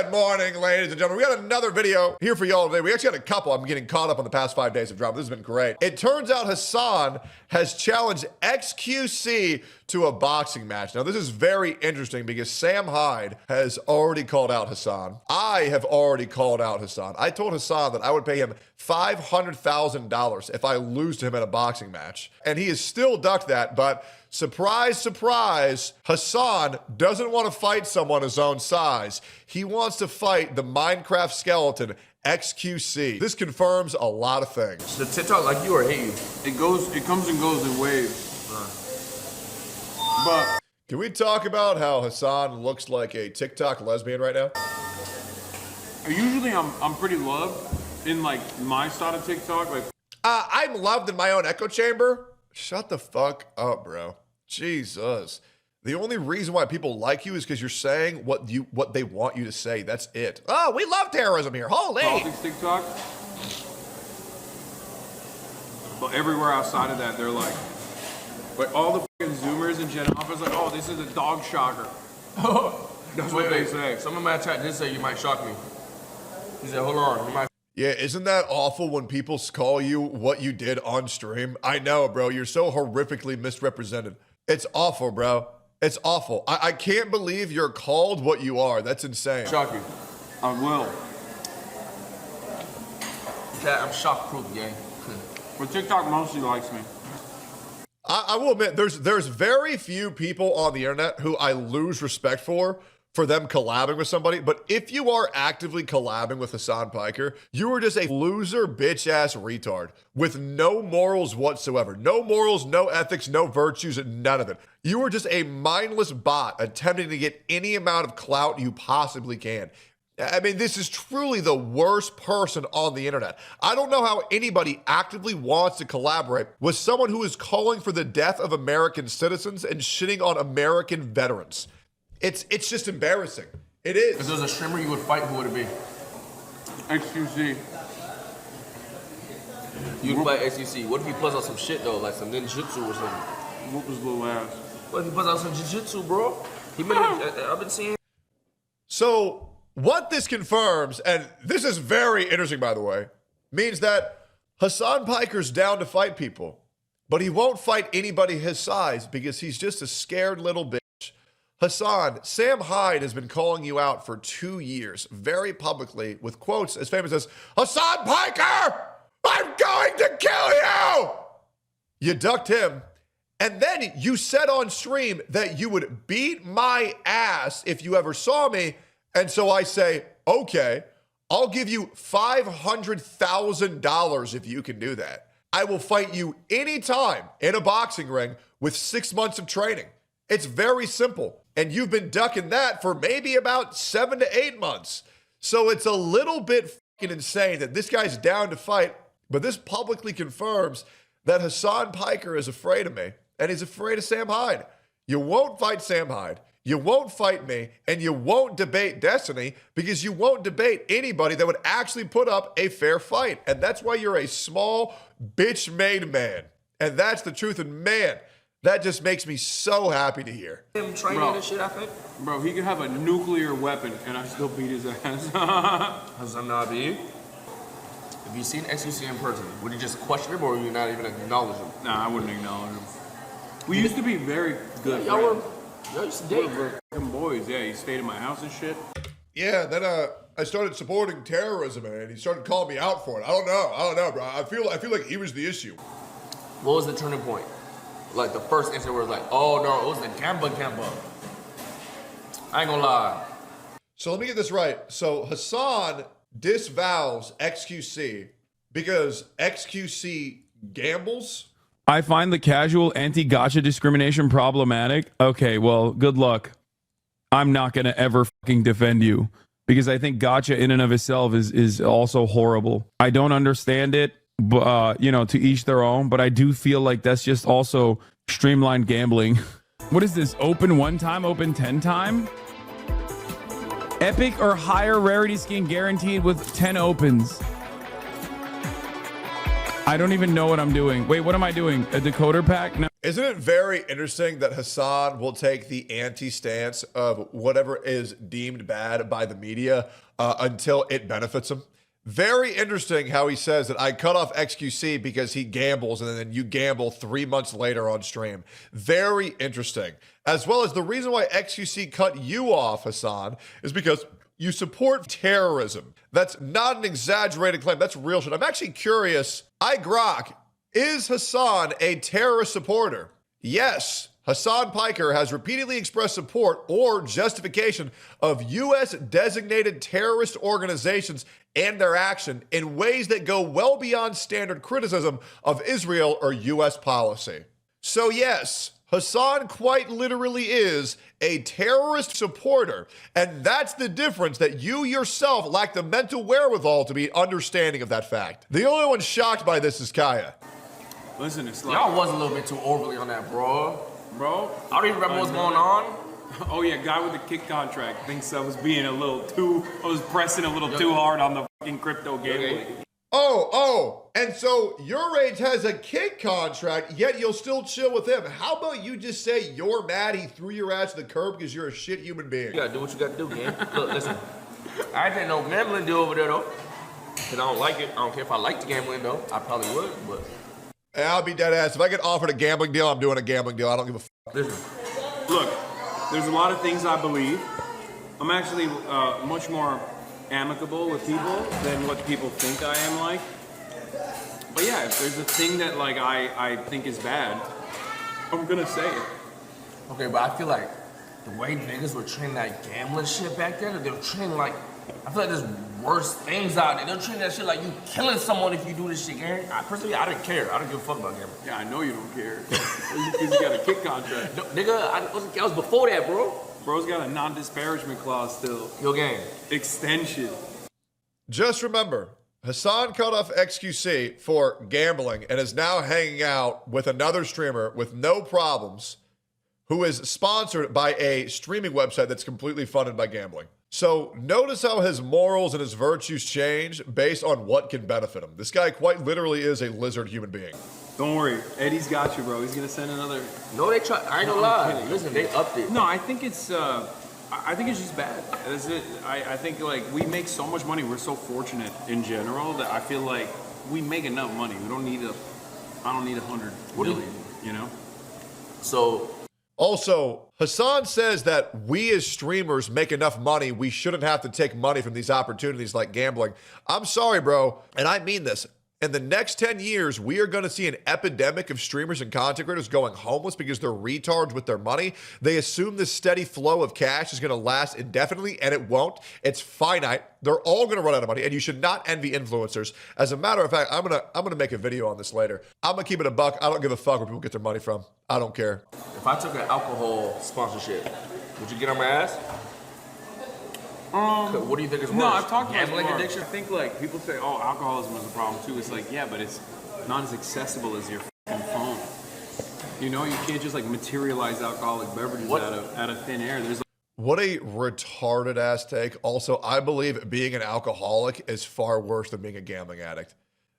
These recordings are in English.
Good morning, ladies and gentlemen. We got another video here for y'all today. We actually had a couple. I'm getting caught up on the past 5 days of drama. This has been great. It turns out Hasan has challenged xQc to a boxing match. Now, this is very interesting because Sam Hyde has already called out Hasan. I have already called out Hasan. I told Hasan that I would pay him $500,000 if I lose to him in a boxing match. And he has still ducked that, but surprise, surprise, Hasan doesn't want to fight someone his own size. He wants to fight the Minecraft skeleton, xQc. This confirms a lot of things. The TikTok like you or hate you? It comes and goes in waves. But can we talk about how Hasan looks like a TikTok lesbian right now? usually I'm pretty loved in like my style of TikTok. Like I'm loved in my own echo chamber. Shut the fuck up, bro. Jesus. The only reason why people like you is because you're saying what they want you to say. That's it. Oh, we love terrorism here. Holy. politics TikTok. But everywhere outside of that, they're like all the fucking Zoomers and Gen Alphas like, oh, this is a dog shocker. That's what they say. Some of my chat did say you might shock me. He said, hold on, you might. Yeah, isn't that awful when people call you what you did on stream? I know, bro. You're so horrifically misrepresented. It's awful, bro. It's awful. I can't believe you're called what you are. That's insane. Shock you. I will. Chat, I'm shock proof, gang. But TikTok mostly likes me. I will admit, there's very few people on the internet who I lose respect for them collabing with somebody. But if you are actively collabing with Hasan Piker, you are just a loser, bitch-ass retard with no morals whatsoever. No morals, no ethics, no virtues, none of it. You are just a mindless bot attempting to get any amount of clout you possibly can. I mean, this is truly the worst person on the internet. I don't know how anybody actively wants to collaborate with someone who is calling for the death of American citizens and shitting on American veterans. It's just embarrassing. It is. If there was a streamer you would fight, who would it be? xQc. You'd fight xQc. What if he pulls out some shit though, like some ninjutsu or something? Whoop his little ass. What if he pulls out some jiu-jitsu, bro? I've been seeing. So what this confirms, and this is very interesting, by the way, means that Hasan Piker's down to fight people, but he won't fight anybody his size because he's just a scared little bitch. Hasan, Sam Hyde has been calling you out for 2 years, very publicly, with quotes as famous as, "Hasan Piker, I'm going to kill you!" You ducked him, and then you said on stream that you would beat my ass if you ever saw me, and so I say, okay, I'll give you $500,000 if you can do that. I will fight you anytime in a boxing ring with 6 months of training. It's very simple. And you've been ducking that for maybe about 7 to 8 months. So it's a little bit fucking insane that this guy's down to fight, but this publicly confirms that Hasan Piker is afraid of me, and he's afraid of Sam Hyde. You won't fight Sam Hyde, you won't fight me, and you won't debate Destiny because you won't debate anybody that would actually put up a fair fight. And that's why you're a small, bitch-made man. And that's the truth, and man, that just makes me so happy to hear. Him training and shit, I think. Bro, he could have a nuclear weapon and I still beat his ass. Hasan Nabi. Have you seen xQc in person? Would you just question him or would you not even acknowledge him? Nah, I wouldn't acknowledge him. We used to be very good Y'all friends. used to date. We're fucking boys, yeah. He stayed at my house and shit. Yeah, then I started supporting terrorism, and he started calling me out for it. I don't know, bro. I feel like he was the issue. What was the turning point? Like the first instant where it was like, oh no, it was the Gamba. I ain't gonna lie. So let me get this right. So Hasan disavows xQc because xQc gambles? I find the casual anti-gacha discrimination problematic. Okay, well, good luck. I'm not going to ever fucking defend you because I think gacha in and of itself is also horrible. I don't understand it, but, to each their own, but I do feel like that's just also streamlined gambling. What is this? Open 1 time, open 10 time? Epic or higher rarity skin guaranteed with 10 opens. I don't even know what I'm doing. Wait, what am I doing? A decoder pack? No. Isn't it very interesting that Hasan will take the anti-stance of whatever is deemed bad by the media until it benefits him? Very interesting how he says that I cut off xQc because he gambles and then you gamble 3 months later on stream. Very interesting. As well as the reason why xQc cut you off, Hasan, is because you support terrorism. That's not an exaggerated claim. That's real shit. I'm actually curious. Grok, is Hasan a terrorist supporter? Yes. Hasan Piker has repeatedly expressed support or justification of U.S. designated terrorist organizations and their action in ways that go well beyond standard criticism of Israel or U.S. policy. So yes, Hasan quite literally is a terrorist supporter, and that's the difference, that you yourself lack the mental wherewithal to be understanding of that fact. The only one shocked by this is Kaya. Listen, it's like... Y'all was a little bit too overly on that, bro. Bro? I don't even remember what's going on. Oh yeah, guy with the kick contract thinks I was being a little too... I was pressing a little too hard on the fucking crypto gambling. And so your rage has a kick contract, yet you'll still chill with him. How about you just say you're mad he threw your ass to the curb because you're a shit human being? You gotta do what you gotta do, man. Look, listen. I ain't no gambling deal over there, though. Because I don't like it. I don't care if I like the gambling, though. I probably would, but... Hey, I'll be dead ass. If I get offered a gambling deal, I'm doing a gambling deal. I don't give a fuck. Listen. Look, there's a lot of things I believe. I'm actually much more amicable with people than what people think I am like. But yeah, if there's a thing that like I think is bad, I'm gonna say it. Okay, but I feel like the way niggas were training that gambling shit back then, they were training like, I feel like there's worse things out there. They're treating that shit like you killing someone if you do this shit, Gary. Personally, I didn't care. I don't give a fuck about gambling. Yeah, I know you don't care. Because you got a kick contract. No, nigga, I was before that, bro. Bro's got a non-disparagement clause still. Your game. Extension. Just remember, Hasan cut off xQc for gambling and is now hanging out with another streamer with no problems who is sponsored by a streaming website that's completely funded by gambling. So notice how his morals and his virtues change based on what can benefit him. This guy quite literally is a lizard human being. Don't worry, Eddie's got you, bro. He's gonna send another. No, they try. I ain't gonna lie. Listen, they upped it. No, I think it's. I think it's just bad. That's it. I think like we make so much money. We're so fortunate in general that I feel like we make enough money. We don't need I don't need 100 million. You know. So. Also, Hasan says that we as streamers make enough money, we shouldn't have to take money from these opportunities like gambling. I'm sorry, bro, and I mean this. In the next 10 years, we are going to see an epidemic of streamers and content creators going homeless because they're retards with their money. They assume this steady flow of cash is going to last indefinitely, and it won't. It's finite. They're all going to run out of money, and you should not envy influencers. As a matter of fact, I'm gonna make a video on this later. I'm gonna keep it a buck. I don't give a fuck where people get their money from. I don't care. If I took an alcohol sponsorship, would you get on my ass? What do you think is worse? No, I've talked about gambling gambling addiction. I think like people say, oh, alcoholism is a problem too. It's like, yeah, but it's not as accessible as your fucking phone. You know, you can't just like materialize alcoholic beverages out of thin air. There's What a retarded ass take. Also, I believe being an alcoholic is far worse than being a gambling addict.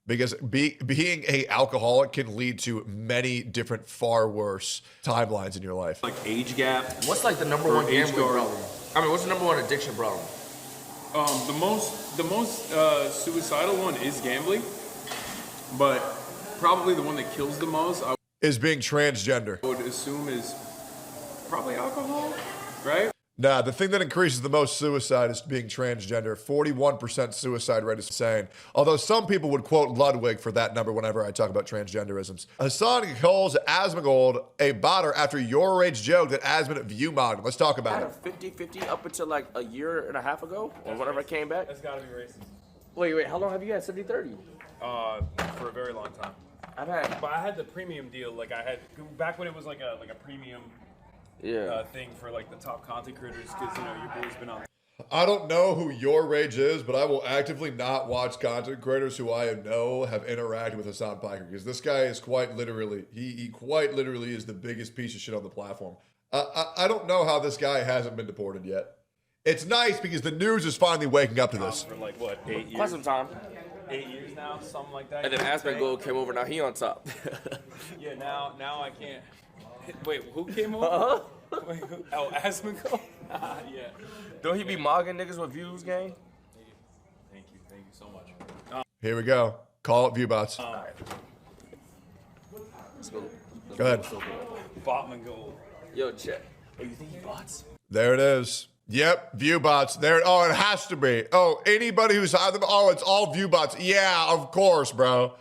Because being a alcoholic can lead to many different far worse timelines in your life. like age gap. What's like the number one gambling problem? I mean, what's the number one addiction problem? The most suicidal one is gambling, but probably the one that kills the most, I Is being transgender. would assume is probably alcohol, right? Nah, the thing that increases the most suicide is being transgender. 41% suicide rate is insane. Although some people would quote Ludwig for that number whenever I talk about transgenderisms. Hasan calls Asmongold a botter after your rage joke that Asmon view modded. Let's talk I about had it. a 50-50 up until like a year and a half ago, or whenever I came back. That's gotta be racist. Wait, how long have you had 70-30? For a very long time. I've had. But I had the premium deal, like I had back when it was like a premium thing for like the top content creators, because you know your boy's been on. I don't know who your rage is, but I will actively not watch content creators who I know have interacted with Hasan Piker, because this guy is quite literally, he quite literally is the biggest piece of shit on the platform. I don't know how this guy hasn't been deported yet. It's nice because the news is finally waking up to this. For like what, 8 years? Quite some time. 8 years now, something like that. And then Aspen Gold came over. Now he on top. Yeah, now I can't. Wait, who came over? Wait, who? Oh, Asmongo? Yeah. Don't he be mogging niggas with views, gang? Thank you so much. Here we go. Call it ViewBots. Let's go. Go ahead. Botman Gold. Yo, check. Oh, you think he bots? There it is. Yep, ViewBots. There. Oh, it has to be. Oh, anybody who's had them. Oh, it's all ViewBots. Yeah, of course, bro.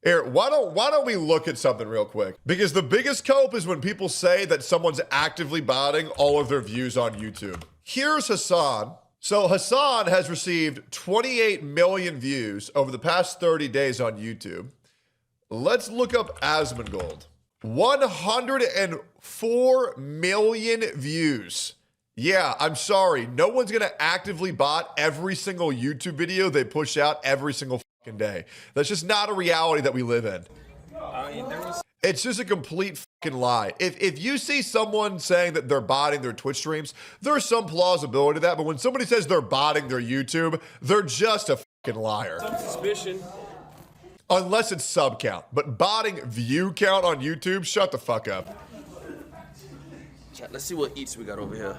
Here, why don't we look at something real quick? Because the biggest cope is when people say that someone's actively botting all of their views on YouTube. Here's Hasan. So Hasan has received 28 million views over the past 30 days on YouTube. Let's look up Asmongold. 104 million views. Yeah, I'm sorry. No one's going to actively bot every single YouTube video they push out every single fucking day. That's just not a reality that we live in. I mean, It's just a complete fucking lie. If you see someone saying that they're botting their Twitch streams, there's some plausibility to that. But when somebody says they're botting their YouTube, they're just a fucking liar. some suspicion. Unless it's sub count. But botting view count on YouTube, shut the fuck up. Chat, let's see what eats we got over here.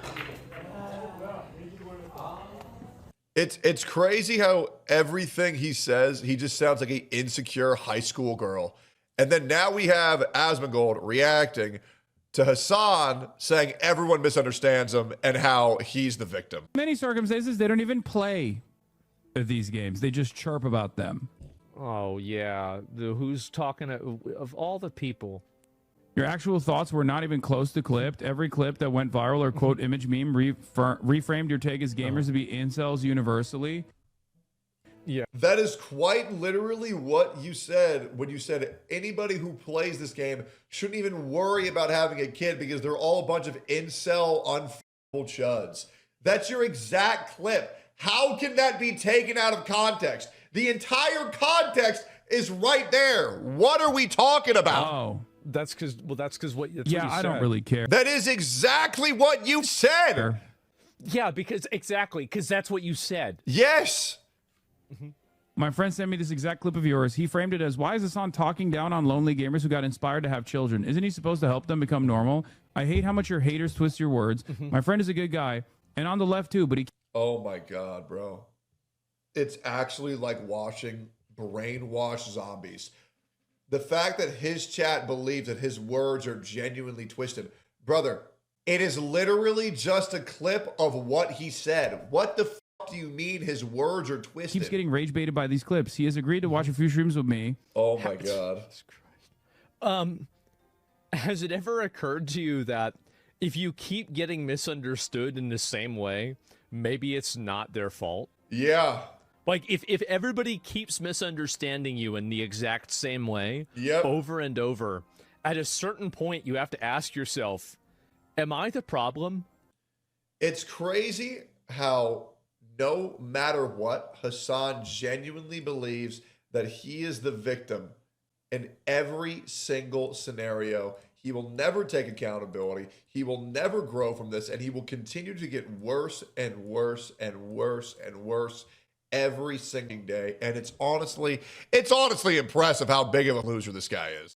It's crazy how everything he says, he just sounds like an insecure high school girl. And then now we have Asmongold reacting to Hasan saying everyone misunderstands him and how he's the victim. Many circumstances, they don't even play these games. They just chirp about them. Oh yeah, who's talking of all the people? Your actual thoughts were not even close to clipped. Every clip that went viral or quote image meme reframed your take as gamers to be incels universally. Yeah, That is quite literally what you said when you said anybody who plays this game shouldn't even worry about having a kid because they're all a bunch of incel unfuckable chuds. That's your exact clip. How can that be taken out of context? The entire context is right there. What are we talking about? Oh, that's because what yeah, you I said. don't really care. That is exactly what you said. Yeah, because that's what you said. Yes. My friend sent me this exact clip of yours. He framed it as, why is Hasan talking down on lonely gamers who got inspired to have children? Isn't he supposed to help them become normal? I hate how much your haters twist your words. My friend is a good guy, and on the left too, but he... Oh my God, bro. It's actually like watching brainwashed zombies. The fact that his chat believes that his words are genuinely twisted. Brother, it is literally just a clip of what he said. What the fuck do you mean his words are twisted? keeps getting rage baited by these clips. He has agreed to watch a few streams with me. Oh my God. Has it ever occurred to you that if you keep getting misunderstood in the same way, maybe it's not their fault? Yeah. Like, if everybody keeps misunderstanding you in the exact same way Yep. over and over, at a certain point you have to ask yourself, am I the problem? It's crazy how no matter what, Hasan genuinely believes that he is the victim in every single scenario. He will never take accountability. He will never grow from this, and he will continue to get worse and worse and worse and worse every single day. And it's honestly impressive how big of a loser this guy is.